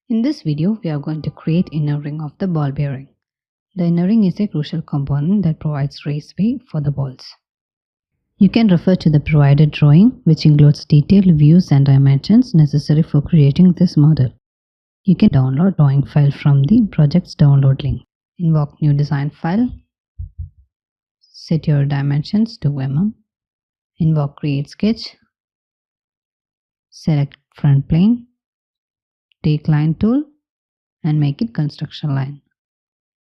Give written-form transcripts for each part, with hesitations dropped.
In this video, we are going to create inner ring of the ball bearing. The inner ring is a crucial component that provides raceway for the balls. You can refer to the provided drawing, which includes detailed views and dimensions necessary for creating this model. You can download drawing file from the project's download link. Invoke new design file. Set your dimensions to mm. Invoke create sketch. Select front plane. Take line tool and make it construction line.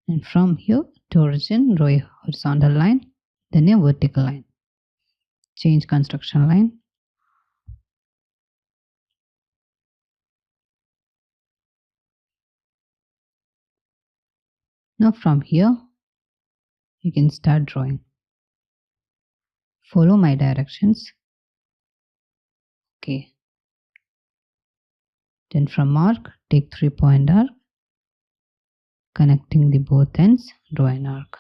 And from here to origin, draw a horizontal line, then a vertical line. Change construction line. Now from here, you can start drawing. Follow my directions. Okay. Then from arc, take 3-point arc. Connecting the both ends, draw an arc.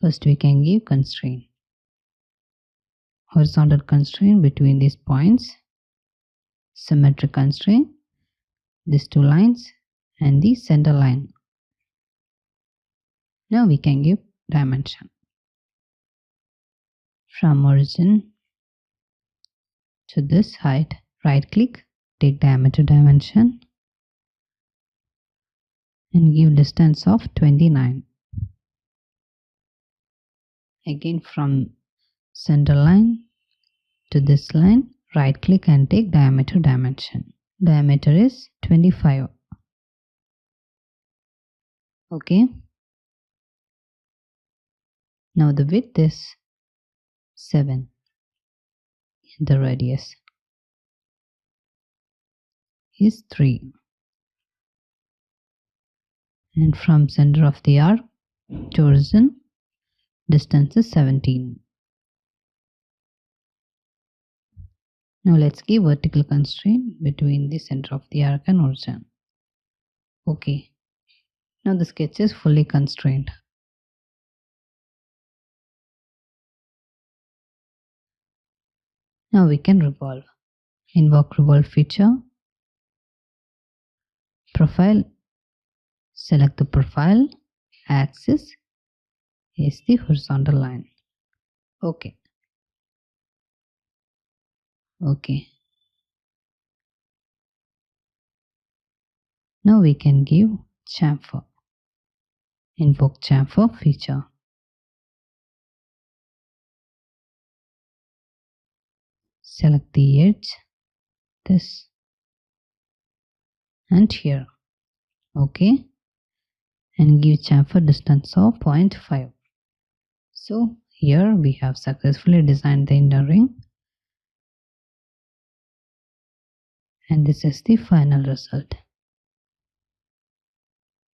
First we can give constraint. Horizontal constraint between these points. Symmetric constraint. These two lines and the center line. Now we can give dimension. From origin to this height, right click, take diameter dimension and give distance of 29. Again from center line to this line, right click and take diameter dimension. Diameter is 25. Okay. Now the width is 7. The radius is 3. And from center of the arc to origin, distance is 17. Now let's give vertical constraint between the center of the arc and origin. Okay. Now the sketch is fully constrained. Now we can revolve. Invoke revolve feature. Profile. Select the profile. Axis is the horizontal line. Okay. Okay. Now we can give chamfer. Invoke chamfer feature. Select the edge, this and here. Okay. And give chamfer distance of 0.5. So here we have successfully designed the inner ring. And this is the final result.